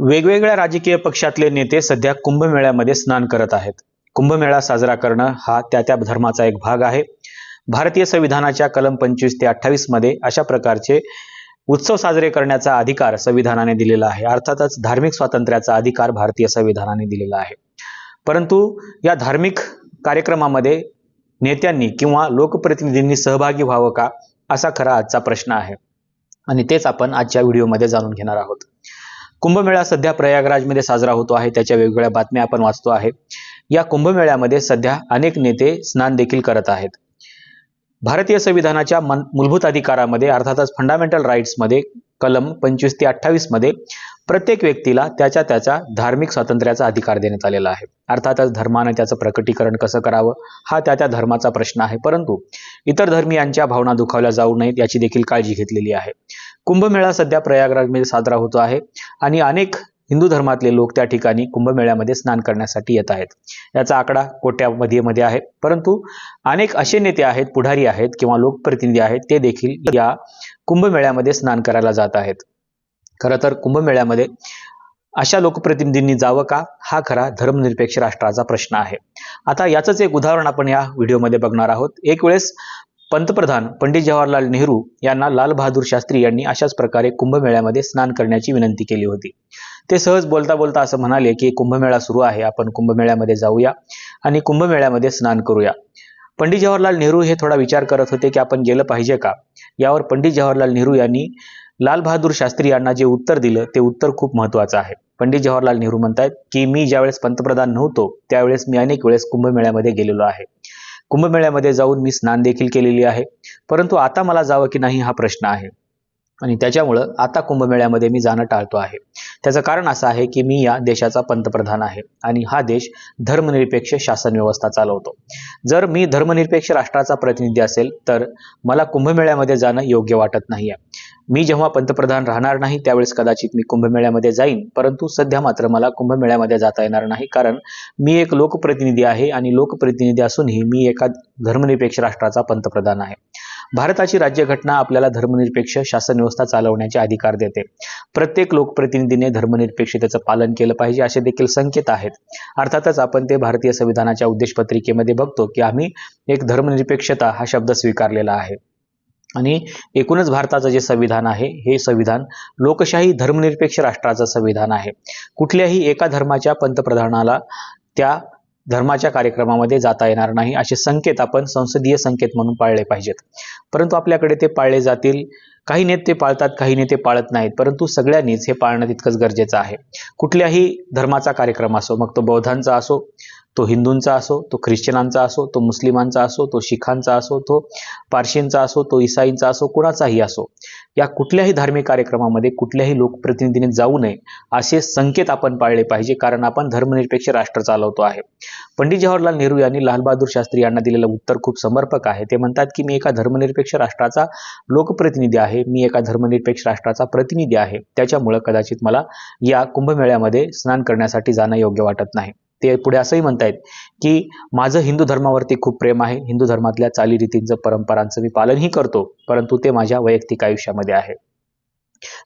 वेगवेगळ्या राजकीय पक्षातले नेते सध्या कुंभमेळ्यामध्ये स्नान करत आहेत. कुंभमेळा साजरा करणं हा त्या धर्माचा एक भाग आहे. भारतीय संविधानाच्या कलम 25 ते 28 मध्ये अशा प्रकारचे उत्सव साजरे करण्याचा अधिकार संविधानाने दिलेला आहे. अर्थातच धार्मिक स्वातंत्र्याचा अधिकार भारतीय संविधानाने दिलेला आहे. परंतु या धार्मिक कार्यक्रमामध्ये नेत्यांनी किंवा लोकप्रतिनिधींनी सहभागी व्हावं का, असा खरा आजचा प्रश्न आहे आणि तेच आपण आजच्या व्हिडिओमध्ये जाणून घेणार आहोत. कुंभमेळा सध्या प्रयागराजमध्ये साजरा होतो आहे. त्याच्या वेगवेगळ्या बातम्या आपण वाचतो आहे. या कुंभमेळ्यामध्ये सध्या अनेक नेते स्नान देखील करत आहेत. भारतीय संविधानाच्या मूलभूत अधिकारामध्ये अर्थातच फंडामेंटल राईट्समध्ये कलम 25 ते 28 मध्ये प्रत्येक व्यक्तीला त्याच्या धार्मिक स्वातंत्र्याचा अधिकार देण्यात आलेला आहे. अर्थातच धर्माने त्याचं प्रकटीकरण कसं करावं हा त्या धर्माचा प्रश्न आहे. परंतु इतर धर्मियांच्या भावना दुखावल्या जाऊ नयेत याची देखील काळजी घेतलेली आहे. कुंभमेळा सध्या प्रयागराजमध्ये साजरा होतो आहे आणि अनेक हिंदू धर्मातले लोक त्या ठिकाणी कुंभमेळ्यामध्ये स्नान करण्यासाठी येत आहेत. याचा आकडा कोट्यामध्ये आहे. परंतु अनेक असे नेते आहेत, पुढारी आहेत किंवा लोकप्रतिनिधी आहेत, ते देखील या कुंभमेळ्यामध्ये स्नान करायला जात आहेत. खरं तर कुंभमेळ्यामध्ये अशा लोकप्रतिनिधींनी जावं का, हा खरा धर्मनिरपेक्ष राष्ट्राचा प्रश्न आहे. आता याचंच एक उदाहरण आपण या व्हिडिओमध्ये बघणार आहोत. एक वेळेस पंतप्रधान पंडित जवाहरलाल नेहरू यांना लाल बहादूर शास्त्री यांनी अशाच प्रकारे कुंभमेळ्यामध्ये स्नान करण्याची विनंती केली होती. ते सहज बोलता बोलता असं म्हणाले की कुंभमेळा सुरू आहे, आपण कुंभमेळ्यामध्ये जाऊया आणि कुंभमेळ्यामध्ये स्नान करूया. पंडित जवाहरलाल नेहरू हे थोडा विचार करत होते की आपण गेलं पाहिजे का. यावर पंडित जवाहरलाल नेहरू यांनी लाल बहादूर शास्त्री यांना जे उत्तर दिलं ते उत्तर खूप महत्त्वाचं आहे. पंडित जवाहरलाल नेहरू म्हणतात की मी ज्यावेळेस पंतप्रधान नव्हतो त्यावेळेस मी अनेक वेळेस कुंभमेळ्यामध्ये गेलेलो आहे. कुंभमेळ्यामध्ये जाऊन मी स्नान देखील केलेली आहे. परंतु आता मला जावं की नाही हा प्रश्न आहे आणि त्याच्यामुळं आता कुंभमेळ्यामध्ये मी जाणं टाळतो आहे. त्याचं कारण असं आहे की मी या देशाचा पंतप्रधान आहे आणि हा देश धर्मनिरपेक्ष शासन व्यवस्था चालवतो. जर मी धर्मनिरपेक्ष राष्ट्राचा प्रतिनिधी असेल तर मला कुंभमेळ्यामध्ये जाणं योग्य वाटत नाही आहे. मी जेव्हा पंतप्रधान राहणार नाही त्यावेळेस कदाचित मी कुंभमेळ्यामध्ये जाईन, परंतु सध्या मात्र मला कुंभमेळ्यामध्ये जाता येणार नाही, कारण मी एक लोकप्रतिनिधी आहे आणि लोकप्रतिनिधी असूनही मी एका धर्मनिरपेक्ष राष्ट्राचा पंतप्रधान आहे. भारताची राज्यघटना आपल्याला धर्मनिरपेक्ष शासन व्यवस्था चालवण्याचे अधिकार देते. प्रत्येक लोकप्रतिनिधीने धर्मनिरपेक्षतेचं पालन केलं पाहिजे असे देखील संकेत आहेत. अर्थातच आपण ते भारतीय संविधानाच्या उद्देशपत्रिकेमध्ये बघतो की आम्ही एक धर्मनिरपेक्षता हा शब्द स्वीकारलेला आहे आणि एकूणच भारताचं जे संविधान आहे हे संविधान लोकशाही धर्मनिरपेक्ष राष्ट्राचं संविधान आहे. कुठल्याही एका धर्माच्या पंतप्रधानाला त्या धर्माच्या कार्यक्रमामध्ये जाता येणार नाही असे संकेत आपण संसदीय संकेत म्हणून पाळले पाहिजेत. परंतु आपल्याकडे ते पाळले जातील. काही नेते पाळतात, काही नेते पाळत नाहीत, परंतु सगळ्यांनीच हे पाळणं तितकंच गरजेचं आहे. कुठल्याही धर्माचा कार्यक्रम असो, मग तो बौद्धांचा असो, तो हिंदूंचा असो, तो ख्रिश्चनांचा असो, तो मुस्लिमांचा असो, तो शिखांचा असो, तो पारशींचा असो, तो ईसाईंचा असो, कुणाचाही असो, या कुठल्याही धार्मिक कार्यक्रमामध्ये कुठल्याही लोकप्रतिनिधीने जाऊ नये असे संकेत आपण पाळले पाहिजे, कारण आपण धर्मनिरपेक्ष राष्ट्र चालवतो आहे. पंडित जवाहरलाल नेहरू यांनी लाल बहादूर शास्त्री यांना दिलेलं उत्तर खूप समर्पक आहे. ते म्हणतात की मी एका धर्मनिरपेक्ष राष्ट्राचा लोकप्रतिनिधी आहे, मी एका धर्मनिरपेक्ष राष्ट्राचा प्रतिनिधी आहे, त्याच्यामुळे कदाचित मला या कुंभमेळ्यामध्ये स्नान करण्यासाठी जाणं योग्य वाटत नाही. ते पुढे असंही म्हणतायत की माझं हिंदू धर्मावरती खूप प्रेम आहे, हिंदू धर्मातल्या चालीरीतींचं परंपरांचं मी पालनही करतो, परंतु ते माझ्या वैयक्तिक आयुष्यामध्ये आहे.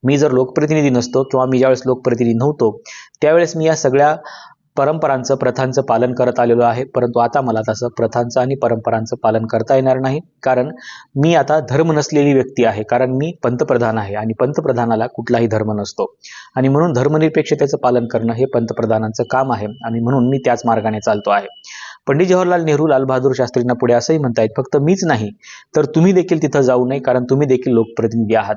मी जर लोकप्रतिनिधी नसतो किंवा मी ज्यावेळेस लोकप्रतिनिधी नव्हतो त्यावेळेस मी या सगळ्या परंपरांचं प्रथांचं पालन करत आलेलो आहे, परंतु आता मला तसं प्रथांचं आणि परंपरांचं पालन करता येणार नाही, कारण मी आता धर्म नसलेली व्यक्ती आहे, कारण मी पंतप्रधान आहे आणि पंतप्रधानाला कुठलाही धर्म नसतो आणि म्हणून धर्मनिरपेक्षतेचं पालन करणं हे पंतप्रधानांचं काम आहे आणि म्हणून मी त्याच मार्गाने चालतो आहे. पंडित जवाहरलाल नेहरू लाल बहादूर शास्त्रींना पुढे असंही म्हणतायत फक्त मीच नाही तर तुम्ही देखील तिथं जाऊ नये, कारण तुम्ही देखील लोकप्रतिनिधी आहात.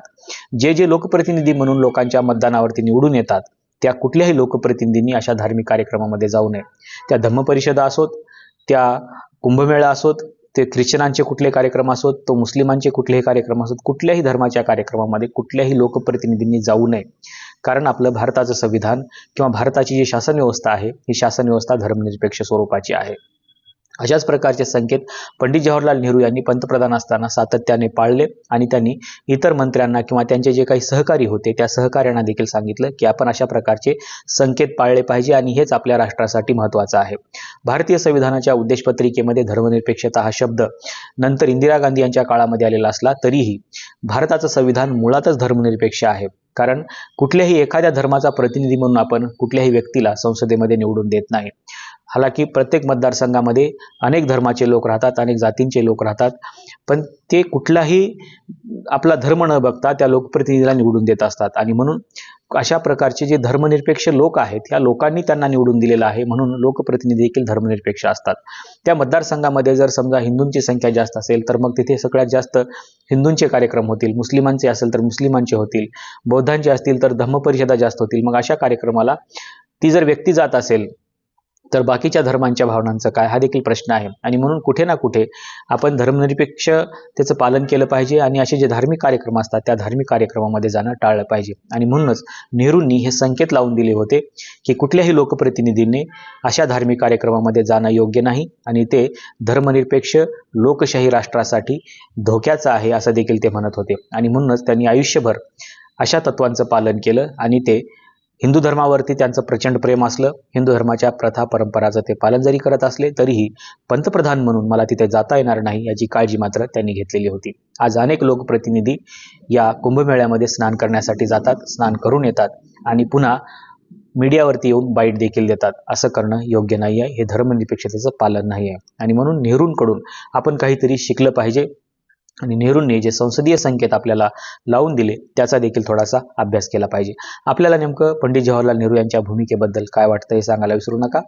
जे लोकप्रतिनिधी म्हणून लोकांच्या मतदानावरती निवडून येतात त्या कुठल्याही लोकप्रतिनिधींनी अशा धार्मिक कार्यक्रमामध्ये जाऊ नये. त्या धम्मपरिषदा असोत, त्या कुंभमेळा असोत, ते ख्रिश्चनांचे कुठले कार्यक्रम असोत, तो मुस्लिमांचे कुठलेही कार्यक्रम असोत, कुठल्याही धर्माच्या कार्यक्रमामध्ये कुठल्याही लोकप्रतिनिधींनी जाऊ नये, कारण आपलं भारताचं संविधान किंवा भारताची जी शासन व्यवस्था आहे ही शासन व्यवस्था धर्मनिरपेक्ष स्वरूपाची आहे. अशाच प्रकारचे संकेत पंडित जवाहरलाल नेहरू यांनी पंतप्रधान असताना सातत्याने पाळले आणि त्यांनी इतर मंत्र्यांना किंवा त्यांचे जे काही सहकारी होते त्या सहकाऱ्यांना देखील सांगितलं की आपण अशा प्रकारचे संकेत पाळले पाहिजे आणि हेच आपल्या राष्ट्रासाठी महत्त्वाचं आहे. भारतीय संविधानाच्या उद्देशपत्रिकेमध्ये धर्मनिरपेक्षता हा शब्द नंतर इंदिरा गांधी यांच्या काळामध्ये आलेला असला तरीही भारताचं संविधान मुळातच धर्मनिरपेक्ष आहे. कारण कुठल्याही एखाद्या धर्माचा प्रतिनिधी म्हणून आपण कुठल्याही व्यक्तीला संसदेमध्ये निवडून देत नाही. हालाकी प्रत्येक मतदारसंघामध्ये अनेक धर्माचे लोक राहतात, अनेक जातींचे लोक राहतात, पण ते कुठलाही आपला धर्म न बघता त्या लोकप्रतिनिधीला निवडून देत असतात आणि म्हणून अशा प्रकारचे जे धर्मनिरपेक्ष लोक आहेत या लोकांनी त्यांना निवडून दिलेलं आहे म्हणून लोकप्रतिनिधी देखील धर्मनिरपेक्ष असतात. त्या मतदारसंघामध्ये जर समजा हिंदूंची संख्या जास्त असेल तर मग तिथे सगळ्यात जास्त हिंदूंचे कार्यक्रम होतील, मुस्लिमांचे असेल तर मुस्लिमांचे होतील, बौद्धांचे असतील तर धम्मपरिषदा जास्त होतील. मग अशा कार्यक्रमाला ती जर व्यक्ती जात असेल तर बाकीच्या धर्मांच्या भावनांचं काय हा देखील प्रश्न आहे आणि म्हणून कुठे ना कुठे आपण धर्मनिरपेक्ष त्याचं पालन केलं पाहिजे आणि असे जे धार्मिक कार्यक्रम असतात त्या धार्मिक कार्यक्रमामध्ये जाणं टाळलं पाहिजे. आणि म्हणूनच नेहरूंनी हे संकेत लावून दिले होते की कुठल्याही लोकप्रतिनिधींनी अशा धार्मिक कार्यक्रमामध्ये जाणं योग्य नाही आणि ते धर्मनिरपेक्ष लोकशाही राष्ट्रासाठी धोक्याचं आहे असं देखील ते म्हणत होते. आणि म्हणूनच त्यांनी आयुष्यभर अशा तत्वांचं पालन केलं आणि ते हिंदू धर्मावरती त्यांचं प्रचंड प्रेम असलं, हिंदू धर्माच्या प्रथा परंपराचं ते पालन जरी करत असले तरीही पंतप्रधान म्हणून मला तिथे जाता येणार नाही याची काळजी मात्र त्यांनी घेतलेली होती. आज अनेक लोकप्रतिनिधी या कुंभमेळ्यामध्ये स्नान करण्यासाठी जातात, स्नान करून येतात आणि पुन्हा मीडियावरती येऊन बाईट देखील देतात. असं करणं योग्य नाही आहे, हे धर्मनिरपेक्षतेचं पालन नाही आहे आणि म्हणून नेहरूंकडून आपण काहीतरी शिकलं पाहिजे आणि नेहरूंनी जे संसदीय संकेत आपल्याला लावून दिले त्याचा देखील थोडासा अभ्यास केला पाहिजे. आपल्याला नेमकं पंडित जवाहरलाल नेहरू यांच्या भूमिकेबद्दल काय वाटतं हे सांगायला विसरू नका.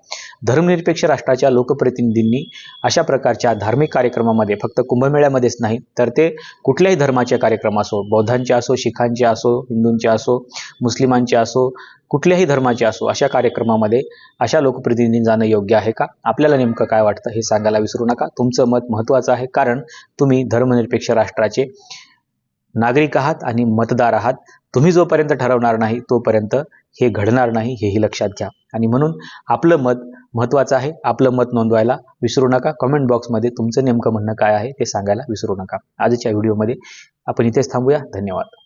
धर्मनिरपेक्ष राष्ट्राच्या लोकप्रतिनिधींनी अशा प्रकारच्या धार्मिक कार्यक्रमामध्ये फक्त कुंभमेळ्यामध्येच नाही तर ते कुठल्याही धर्माचे कार्यक्रम असो, बौद्धांचे असो, शिखांचे असो, हिंदूंचे असो, मुस्लिमांचे असो, कुठल्याही धर्माचे असो, अशा कार्यक्रमामध्ये अशा लोकप्रतिनिधी जाणं योग्य आहे का? आपल्याला नेमकं काय वाटतं हे सांगायला विसरू नका. तुमचं मत महत्त्वाचं आहे कारण तुम्ही धर्मनिरपेक्ष राष्ट्राचे नागरिक आहात आणि मतदार आहात. तुम्ही जोपर्यंत ठरवणार नाही तोपर्यंत हे घडणार नाही, हेही लक्षात घ्या. आणि म्हणून आपलं मत महत्त्वाचं आहे. आपलं मत नोंदवायला विसरू नका. कमेंट बॉक्समध्ये तुमचं नेमकं म्हणणं काय आहे ते सांगायला विसरू नका. आजच्या व्हिडिओमध्ये आपण इथेच थांबूया. धन्यवाद.